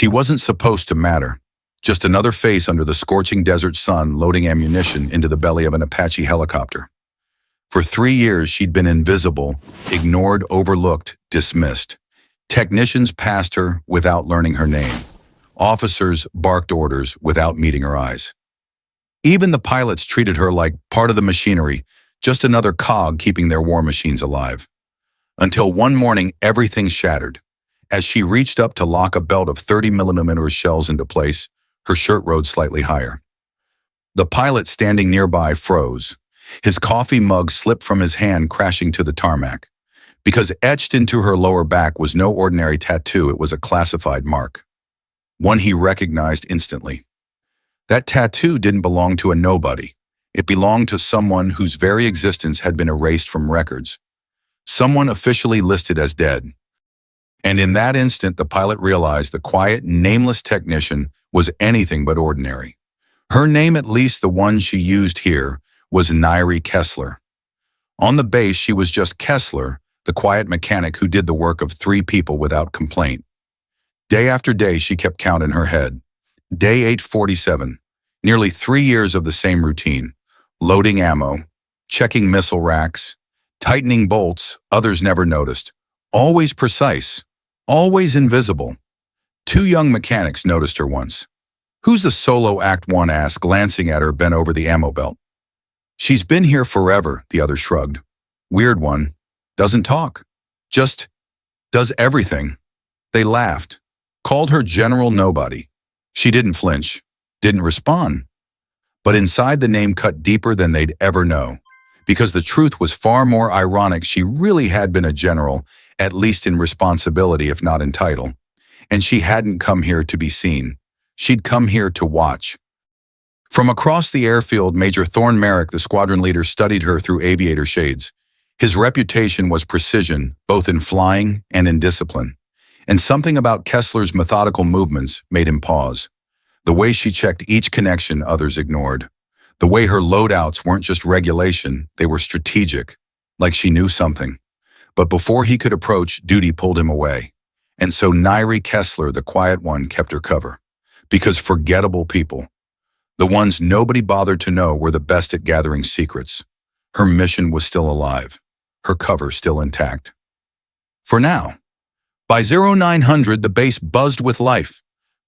She wasn't supposed to matter. Just another face under the scorching desert sun loading ammunition into the belly of an Apache helicopter. For 3 years, she'd been invisible, ignored, overlooked, dismissed. Technicians passed her without learning her name. Officers barked orders without meeting her eyes. Even the pilots treated her like part of the machinery, just another cog keeping their war machines alive. Until one morning, everything shattered. As she reached up to lock a belt of 30mm shells into place, her shirt rode slightly higher. The pilot standing nearby froze. His coffee mug slipped from his hand, crashing to the tarmac. Because etched into her lower back was no ordinary tattoo, it was a classified mark. One he recognized instantly. That tattoo didn't belong to a nobody. It belonged to someone whose very existence had been erased from records. Someone officially listed as dead. And in that instant, the pilot realized the quiet, nameless technician was anything but ordinary. Her name, at least the one she used here, was Nyrie Kesler. On the base, she was just Kesler, the quiet mechanic who did the work of 3 people without complaint. Day after day, she kept count in her head. Day 847, nearly 3 years of the same routine. Loading ammo, checking missile racks, tightening bolts others never noticed. Always precise, always invisible. 2 young mechanics noticed her once. "Who's the solo Act 1?" asked, glancing at her bent over the ammo belt. "She's been here forever," the other shrugged. "Weird one. Doesn't talk. Just does everything." They laughed, called her General Nobody. She didn't flinch, didn't respond. But inside, the name cut deeper than they'd ever know. Because the truth was far more ironic. She really had been a general, at least in responsibility if not in title. And she hadn't come here to be seen. She'd come here to watch. From across the airfield, Major Thorne Merrick, the squadron leader, studied her through aviator shades. His reputation was precision, both in flying and in discipline. And something about Kesler's methodical movements made him pause. The way she checked each connection others ignored. The way her loadouts weren't just regulation, they were strategic, like she knew something. But before he could approach, duty pulled him away. And so Nyrie Kesler, the quiet one, kept her cover. Because forgettable people, the ones nobody bothered to know, were the best at gathering secrets. Her mission was still alive, her cover still intact. For now. By 0900, the base buzzed with life.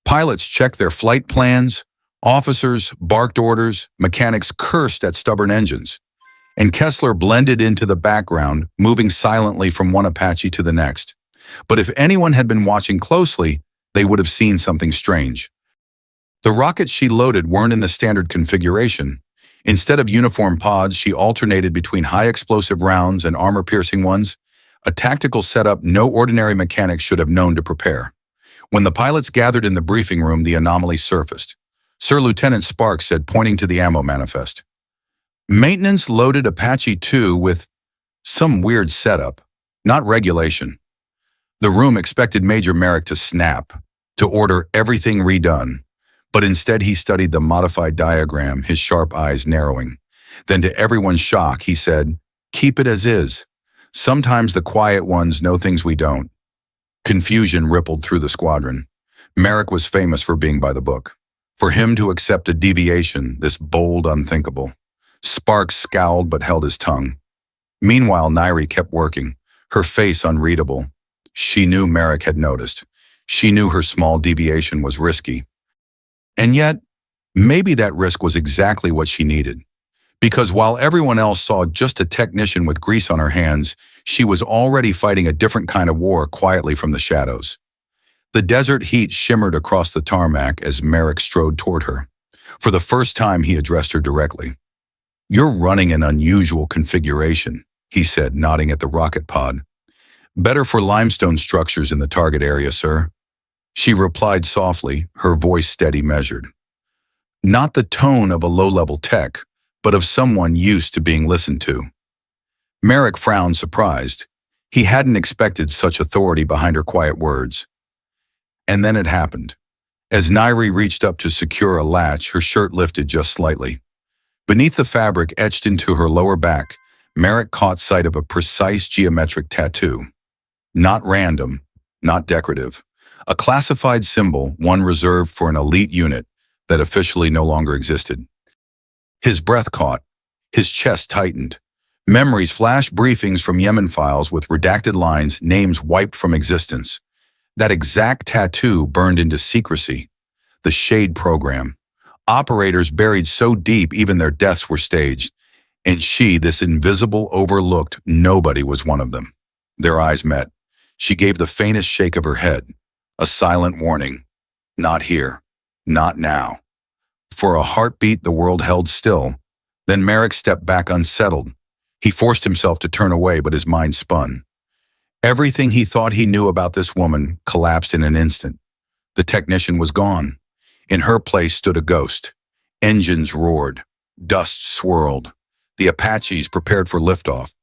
Pilots checked their flight plans, officers barked orders, mechanics cursed at stubborn engines. And Kesler blended into the background, moving silently from one Apache to the next. But if anyone had been watching closely, they would have seen something strange. The rockets she loaded weren't in the standard configuration. Instead of uniform pods, she alternated between high-explosive rounds and armor-piercing ones, a tactical setup no ordinary mechanic should have known to prepare. When the pilots gathered in the briefing room, the anomaly surfaced. Sir Lieutenant Sparks said, pointing to the ammo manifest, "Maintenance loaded Apache 2 with some weird setup, not regulation." The room expected Major Merrick to snap, to order everything redone. But instead he studied the modified diagram, his sharp eyes narrowing. Then to everyone's shock, he said, "Keep it as is. Sometimes the quiet ones know things we don't." Confusion rippled through the squadron. Merrick was famous for being by the book. For him to accept a deviation, this bold unthinkable. Sparks scowled but held his tongue. Meanwhile, Nyrie kept working, her face unreadable. She knew Merrick had noticed. She knew her small deviation was risky. And yet, maybe that risk was exactly what she needed. Because while everyone else saw just a technician with grease on her hands, she was already fighting a different kind of war quietly from the shadows. The desert heat shimmered across the tarmac as Merrick strode toward her. For the first time, he addressed her directly. "You're running an unusual configuration," he said, nodding at the rocket pod. "Better for limestone structures in the target area, sir." She replied softly, her voice steady, measured. Not the tone of a low-level tech, but of someone used to being listened to. Merrick frowned, surprised. He hadn't expected such authority behind her quiet words. And then it happened. As Nyrie reached up to secure a latch, her shirt lifted just slightly. Beneath the fabric etched into her lower back, Merrick caught sight of a precise geometric tattoo. Not random, not decorative. A classified symbol, one reserved for an elite unit that officially no longer existed. His breath caught. His chest tightened. Memories flashed, briefings from Yemen files with redacted lines, names wiped from existence. That exact tattoo burned into secrecy. The Shade program. Operators buried so deep even their deaths were staged. And she, this invisible, overlooked, nobody was one of them. Their eyes met. She gave the faintest shake of her head. A silent warning. Not here. Not now. For a heartbeat, the world held still. Then Merrick stepped back unsettled. He forced himself to turn away, but his mind spun. Everything he thought he knew about this woman collapsed in an instant. The technician was gone. In her place stood a ghost. Engines roared. Dust swirled. The Apaches prepared for liftoff.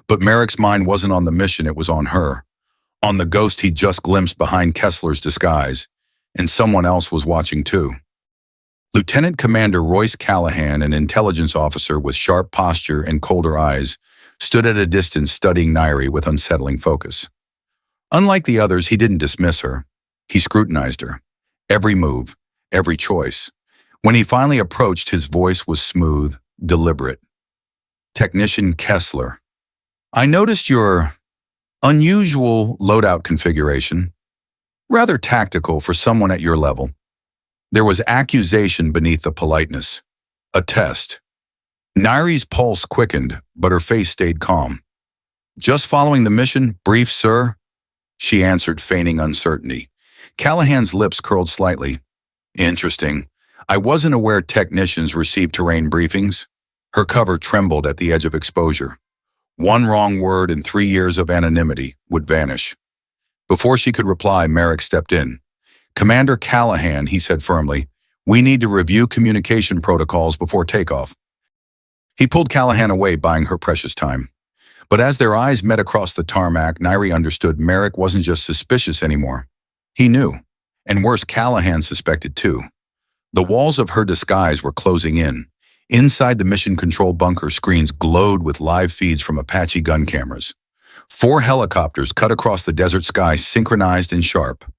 But Merrick's mind wasn't on the mission, it was on her. On the ghost he'd just glimpsed behind Kesler's disguise. And someone else was watching too. Lieutenant Commander Royce Callahan, an intelligence officer with sharp posture and colder eyes, stood at a distance studying Nyrie with unsettling focus. Unlike the others, he didn't dismiss her. He scrutinized her. Every move, every choice. When he finally approached, his voice was smooth, deliberate. Technician Kesler, I noticed your unusual loadout configuration. Rather tactical for someone at your level. There was accusation beneath the politeness. A test. Nyrie's pulse quickened, but her face stayed calm. Just following the mission, brief, sir, she answered, feigning uncertainty. Callahan's lips curled slightly. Interesting. I wasn't aware technicians received terrain briefings. Her cover trembled at the edge of exposure. One wrong word and 3 years of anonymity would vanish. Before she could reply, Merrick stepped in. Commander Callahan, he said firmly, we need to review communication protocols before takeoff. He pulled Callahan away, buying her precious time. But as their eyes met across the tarmac, Nyrie understood Merrick wasn't just suspicious anymore. He knew. And worse, Callahan suspected too. The walls of her disguise were closing in. Inside the mission control bunker, screens glowed with live feeds from Apache gun cameras. 4 helicopters cut across the desert sky, synchronized and sharp.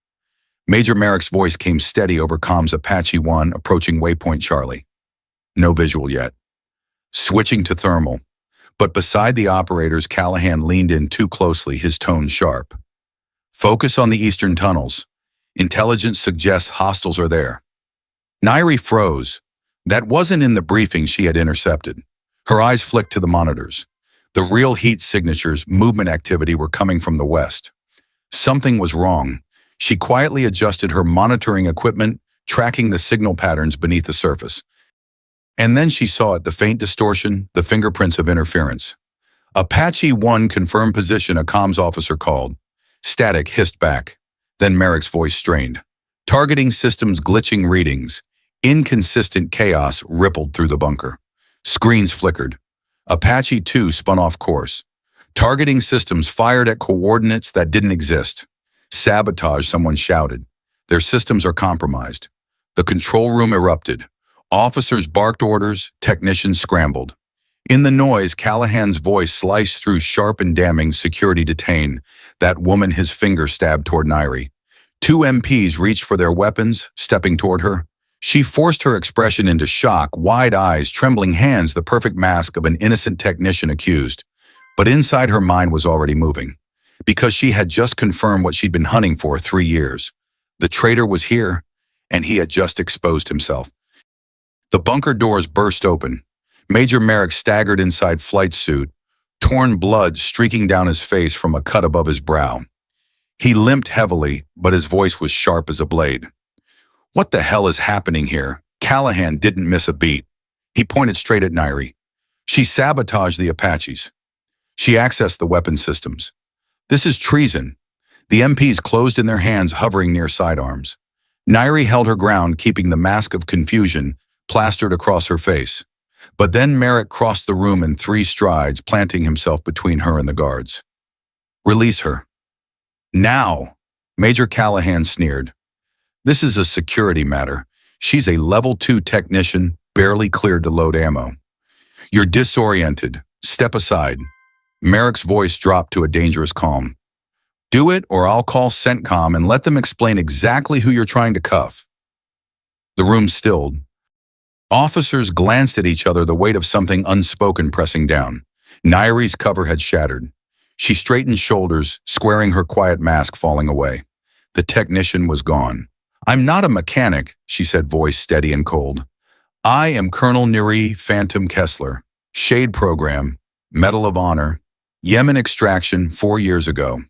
Major Merrick's voice came steady over comms. Apache 1 approaching waypoint Charlie. No visual yet. Switching to thermal. But beside the operators, Callahan leaned in too closely, his tone sharp. Focus on the eastern tunnels. Intelligence suggests hostiles are there. Nyrie froze. That wasn't in the briefing she had intercepted. Her eyes flicked to the monitors. The real heat signatures, movement activity were coming from the west. Something was wrong. She quietly adjusted her monitoring equipment, tracking the signal patterns beneath the surface. And then she saw it, the faint distortion, the fingerprints of interference. Apache 1 confirmed position, a comms officer called. Static hissed back. Then Merrick's voice strained. Targeting systems glitching, readings. Inconsistent chaos rippled through the bunker. Screens flickered. Apache 2 spun off course. Targeting systems fired at coordinates that didn't exist. Sabotage, someone shouted. Their systems are compromised. The control room erupted. Officers barked orders, technicians scrambled. In the noise, Callahan's voice sliced through, sharp and damning. Security detain. That woman, his finger stabbed toward Nyrie. 2 MPs reached for their weapons, stepping toward her. She forced her expression into shock, wide eyes, trembling hands, the perfect mask of an innocent technician accused. But inside her mind was already moving. Because she had just confirmed what she'd been hunting for 3 years. The traitor was here, and he had just exposed himself. The bunker doors burst open. Major Merrick staggered inside flight suit, torn blood streaking down his face from a cut above his brow. He limped heavily, but his voice was sharp as a blade. What the hell is happening here? Callahan didn't miss a beat. He pointed straight at Nyrie. She sabotaged the Apaches. She accessed the weapon systems. This is treason. The MPs closed in their hands, hovering near sidearms. Nyrie held her ground, keeping the mask of confusion plastered across her face. But then Merrick crossed the room in 3 strides, planting himself between her and the guards. Release her. Now, Major Callahan sneered. This is a security matter. She's a level 2 technician, barely cleared to load ammo. You're disoriented. Step aside. Merrick's voice dropped to a dangerous calm. Do it or I'll call CENTCOM and let them explain exactly who you're trying to cuff. The room stilled. Officers glanced at each other, the weight of something unspoken pressing down. Nyrie's cover had shattered. She straightened shoulders, squaring her quiet mask falling away. The technician was gone. I'm not a mechanic, she said, voice steady and cold. I am Colonel Nyrie Phantom Kesler. Shade Program, Medal of Honor, Yemen extraction 4 years ago.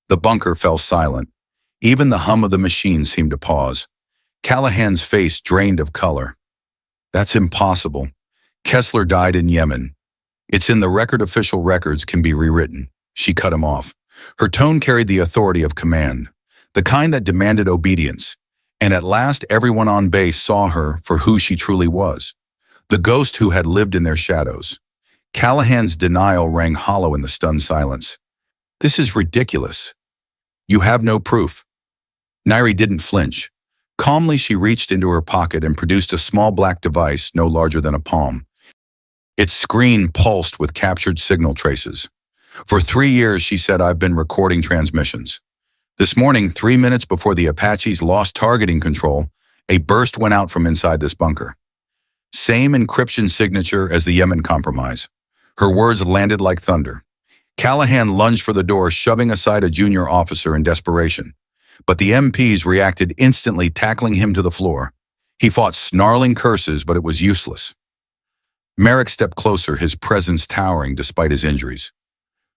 The bunker fell silent. Even the hum of the machine seemed to pause. Callahan's face drained of color. That's impossible. Kesler died in Yemen. It's in the record. Official records can be rewritten. She cut him off. Her tone carried the authority of command, the kind that demanded obedience. And at last everyone on base saw her for who she truly was, the ghost who had lived in their shadows. Callahan's denial rang hollow in the stunned silence. This is ridiculous. You have no proof. Nyrie didn't flinch. Calmly, she reached into her pocket and produced a small black device no larger than a palm. Its screen pulsed with captured signal traces. For 3 years, she said, I've been recording transmissions. This morning, 3 minutes before the Apaches lost targeting control, a burst went out from inside this bunker. Same encryption signature as the Yemen compromise. Her words landed like thunder. Callahan lunged for the door, shoving aside a junior officer in desperation. But the MPs reacted instantly, tackling him to the floor. He fought snarling curses, but it was useless. Merrick stepped closer, his presence towering despite his injuries.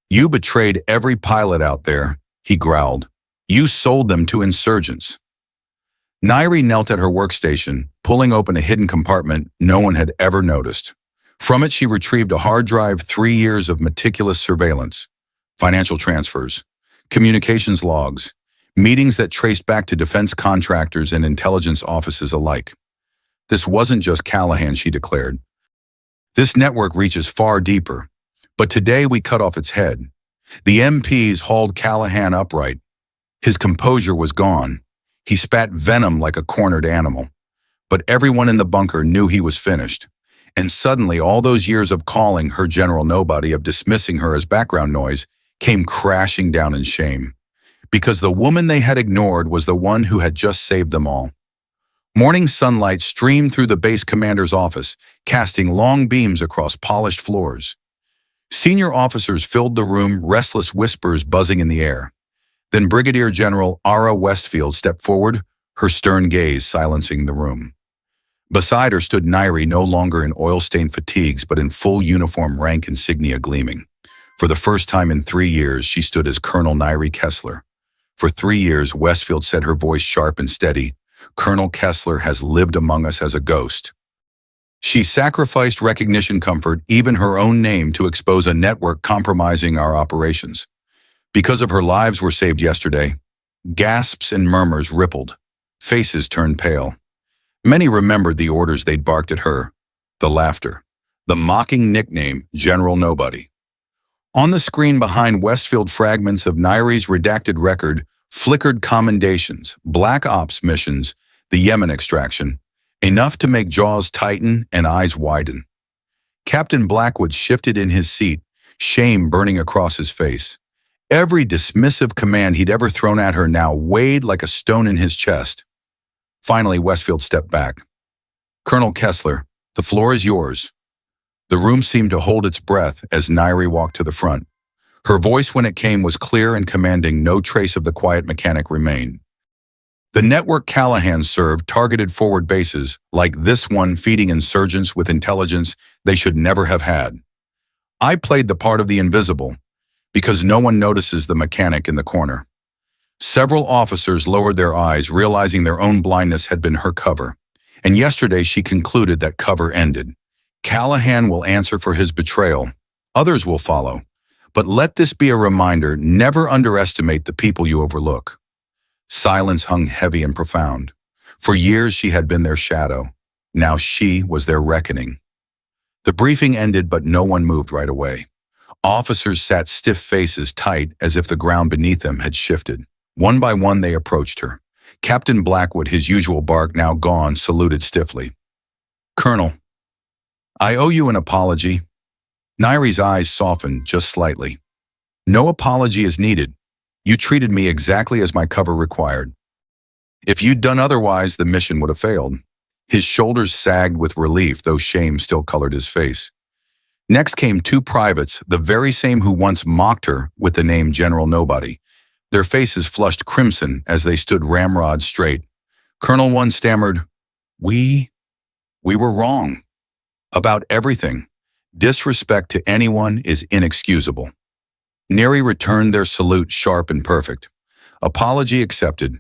You betrayed every pilot out there, he growled. You sold them to insurgents. Nyrie knelt at her workstation, pulling open a hidden compartment no one had ever noticed. From it, she retrieved a hard drive, 3 years of meticulous surveillance, financial transfers, communications logs, meetings that traced back to defense contractors and intelligence offices alike. This wasn't just Callahan, she declared. This network reaches far deeper, but today we cut off its head. The MPs hauled Callahan upright. His composure was gone. He spat venom like a cornered animal. But everyone in the bunker knew he was finished. And suddenly, all those years of calling her General Nobody, of dismissing her as background noise, came crashing down in shame. Because the woman they had ignored was the one who had just saved them all. Morning sunlight streamed through the base commander's office, casting long beams across polished floors. Senior officers filled the room, restless whispers buzzing in the air. Then Brigadier General Ara Westfield stepped forward, her stern gaze silencing the room. Beside her stood Nyrie, no longer in oil-stained fatigues, but in full uniform, rank insignia gleaming. For the first time in 3 years, she stood as Colonel Nyrie Kesler. For 3 years, Westfield said, her voice sharp and steady, Colonel Kesler has lived among us as a ghost. She sacrificed recognition, comfort, even her own name to expose a network compromising our operations. Because of her, lives were saved yesterday. Gasps and murmurs rippled. Faces turned pale. Many remembered the orders they'd barked at her, the laughter, the mocking nickname, General Nobody. On the screen behind Westfield, fragments of Nyrie's redacted record flickered: commendations, black ops missions, the Yemen extraction, enough to make jaws tighten and eyes widen. Captain Blackwood shifted in his seat, shame burning across his face. Every dismissive command he'd ever thrown at her now weighed like a stone in his chest. Finally, Westfield stepped back. Colonel Kesler, the floor is yours. The room seemed to hold its breath as Nyrie walked to the front. Her voice, when it came, was clear and commanding. No trace of the quiet mechanic remained. The network Callahan served targeted forward bases like this one, feeding insurgents with intelligence they should never have had. I played the part of the invisible, because no one notices the mechanic in the corner. Several officers lowered their eyes, realizing their own blindness had been her cover. And yesterday she concluded that cover ended. Callahan will answer for his betrayal. Others will follow. But let this be a reminder, never underestimate the people you overlook. Silence hung heavy and profound. For years she had been their shadow. Now she was their reckoning. The briefing ended, but no one moved right away. Officers sat stiff, faces tight, as if the ground beneath them had shifted. One by one they approached her. Captain Blackwood, his usual bark now gone, saluted stiffly. Colonel, I owe you an apology. Nyrie's eyes softened just slightly. No apology is needed. You treated me exactly as my cover required. If you'd done otherwise, the mission would have failed. His shoulders sagged with relief, though shame still colored his face. Next came two privates, the very same who once mocked her with the name General Nobody. Their faces flushed crimson as they stood ramrod straight. Colonel one stammered, We were wrong. About everything. Disrespect to anyone is inexcusable. Nyrie returned their salute sharp and perfect. Apology accepted.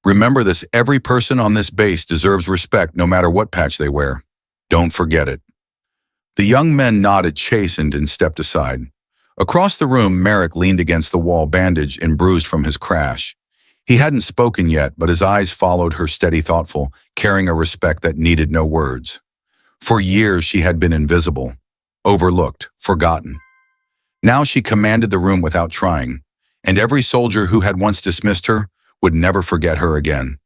Remember this, every person on this base deserves respect no matter what patch they wear. Don't forget it. The young men nodded, chastened, and stepped aside. Across the room, Merrick leaned against the wall, bandaged and bruised from his crash. He hadn't spoken yet, but his eyes followed her, steady, thoughtful, carrying a respect that needed no words. For years she had been invisible, overlooked, forgotten. Now she commanded the room without trying, and every soldier who had once dismissed her would never forget her again.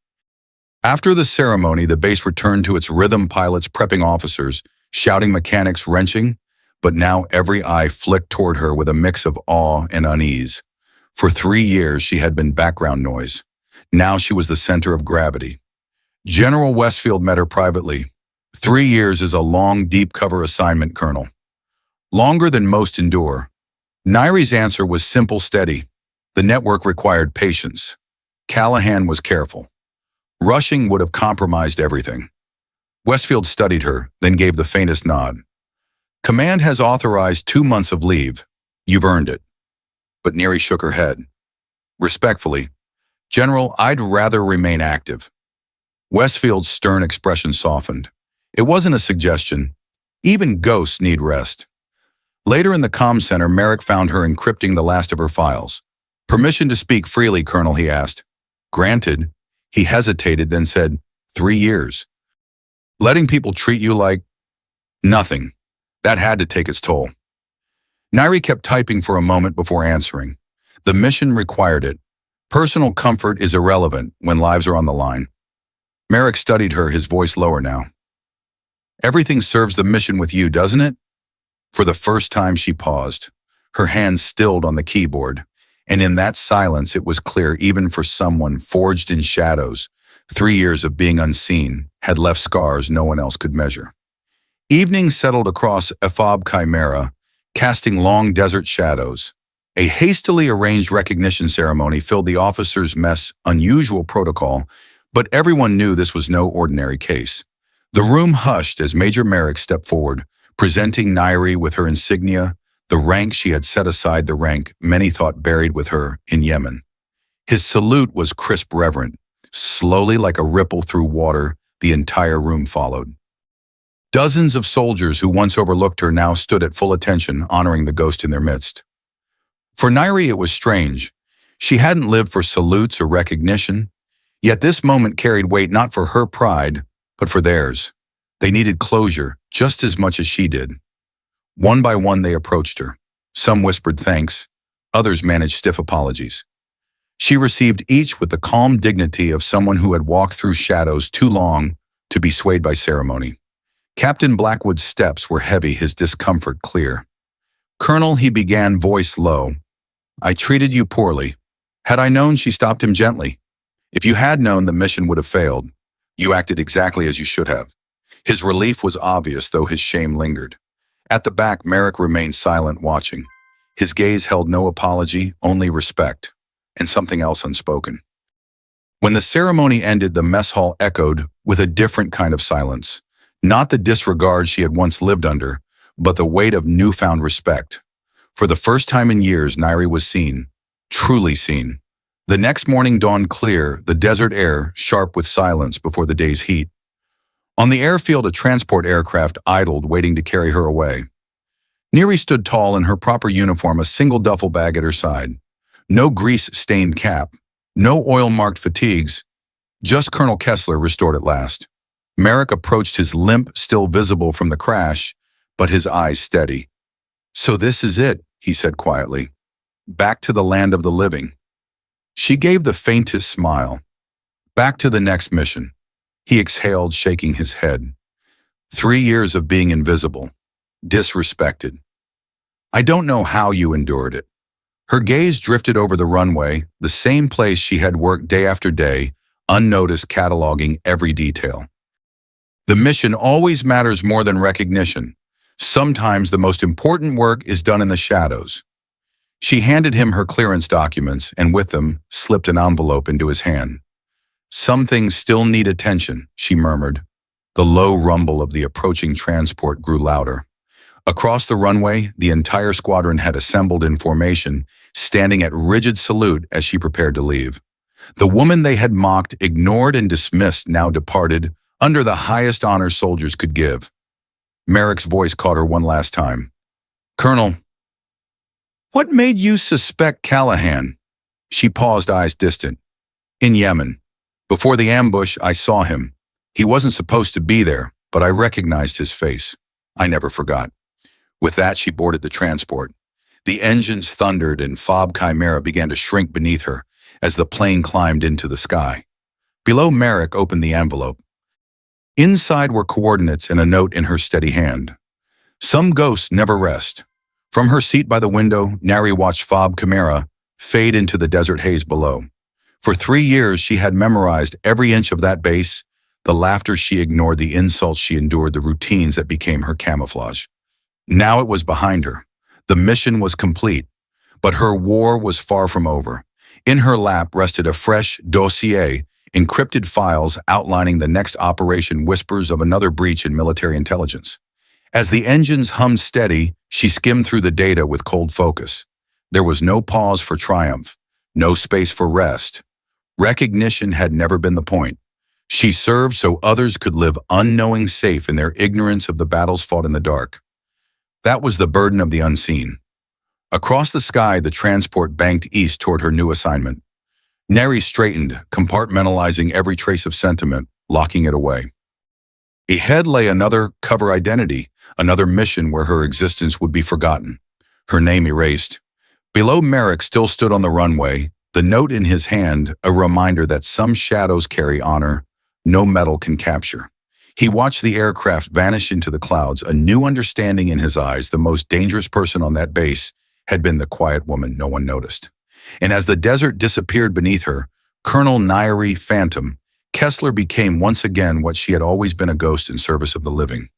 After the ceremony, the base returned to its rhythm, pilots prepping officers, shouting, mechanics wrenching, but now every eye flicked toward her with a mix of awe and unease. For 3 years she had been background noise. Now she was the center of gravity. General Westfield met her privately. 3 years is a long, deep cover assignment, Colonel. Longer than most endure. Nyrie's answer was simple, steady. The network required patience. Callahan was careful. Rushing would have compromised everything. Westfield studied her, then gave the faintest nod. Command has authorized 2 months of leave. You've earned it. But Nyrie shook her head. Respectfully, General, I'd rather remain active. Westfield's stern expression softened. It wasn't a suggestion. Even ghosts need rest. Later in the comm center, Merrick found her encrypting the last of her files. Permission to speak freely, Colonel, he asked. Granted. He hesitated, then said, 3 years. Letting people treat you like nothing. That had to take its toll. Nyrie kept typing for a moment before answering. The mission required it. Personal comfort is irrelevant when lives are on the line. Merrick studied her, his voice lower now. Everything serves the mission with you, doesn't it? For the first time she paused. Her hands stilled on the keyboard. And in that silence it was clear, even for someone forged in shadows, 3 years of being unseen had left scars no one else could measure. Evening settled across Ephab Chimera, casting long desert shadows. A hastily arranged recognition ceremony filled the officers' mess, unusual protocol, but everyone knew this was no ordinary case. The room hushed as Major Merrick stepped forward, presenting Nyrie with her insignia, the rank she had set aside, the rank many thought buried with her in Yemen. His salute was crisp, reverent. Slowly, like a ripple through water, the entire room followed. Dozens of soldiers who once overlooked her now stood at full attention, honoring the ghost in their midst. For Nyrie, it was strange. She hadn't lived for salutes or recognition, yet this moment carried weight not for her pride, but for theirs. They needed closure just as much as she did. One by one they approached her. Some whispered thanks, others managed stiff apologies. She received each with the calm dignity of someone who had walked through shadows too long to be swayed by ceremony. Captain Blackwood's steps were heavy, his discomfort clear. Colonel, he began, voice low. I treated you poorly. Had I known, she stopped him gently. If you had known, the mission would have failed. You acted exactly as you should have. His relief was obvious, though his shame lingered. At the back, Merrick remained silent, watching. His gaze held no apology, only respect, and something else unspoken. When the ceremony ended, the mess hall echoed with a different kind of silence. Not the disregard she had once lived under, but the weight of newfound respect. For the first time in years, Nyrie was seen, truly seen. The next morning dawned clear, the desert air sharp with silence before the day's heat. On the airfield, a transport aircraft idled, waiting to carry her away. Nyrie stood tall in her proper uniform, a single duffel bag at her side. No grease-stained cap, no oil-marked fatigues, just Colonel Kesler restored at last. Merrick approached, his limp still visible from the crash, but his eyes steady. So this is it, he said quietly. Back to the land of the living. She gave the faintest smile. Back to the next mission. He exhaled, shaking his head. 3 years of being invisible, disrespected. I don't know how you endured it. Her gaze drifted over the runway, the same place she had worked day after day, unnoticed, cataloging every detail. The mission always matters more than recognition. Sometimes the most important work is done in the shadows. She handed him her clearance documents and with them slipped an envelope into his hand. "Some things still need attention," she murmured. The low rumble of the approaching transport grew louder. Across the runway, the entire squadron had assembled in formation, standing at rigid salute as she prepared to leave. The woman they had mocked, ignored, and dismissed now departed under the highest honor soldiers could give. Merrick's voice caught her one last time. "Colonel, what made you suspect Callahan?" She paused, eyes distant. "In Yemen. Before the ambush, I saw him. He wasn't supposed to be there, but I recognized his face. I never forgot." With that, she boarded the transport. The engines thundered and Fob Chimera began to shrink beneath her as the plane climbed into the sky. Below, Merrick opened the envelope. Inside were coordinates and a note in her steady hand. "Some ghosts never rest." From her seat by the window, Nyrie watched Fob Chimera fade into the desert haze below. For 3 years, she had memorized every inch of that base, the laughter she ignored, the insults she endured, the routines that became her camouflage. Now it was behind her. The mission was complete, but her war was far from over. In her lap rested a fresh dossier, encrypted files outlining the next operation, whispers of another breach in military intelligence. As the engines hummed steady, she skimmed through the data with cold focus. There was no pause for triumph, no space for rest. Recognition had never been the point. She served so others could live unknowing, safe in their ignorance of the battles fought in the dark. That was the burden of the unseen. Across the sky, the transport banked east toward her new assignment. Nyrie straightened, compartmentalizing every trace of sentiment, locking it away. Ahead lay another cover identity, another mission where her existence would be forgotten, her name erased. Below, Merrick still stood on the runway, the note in his hand, a reminder that some shadows carry honor no metal can capture. He watched the aircraft vanish into the clouds, a new understanding in his eyes. The most dangerous person on that base had been the quiet woman no one noticed. And as the desert disappeared beneath her, Colonel Nyrie Phantom Kesler became once again what she had always been, a ghost in service of the living.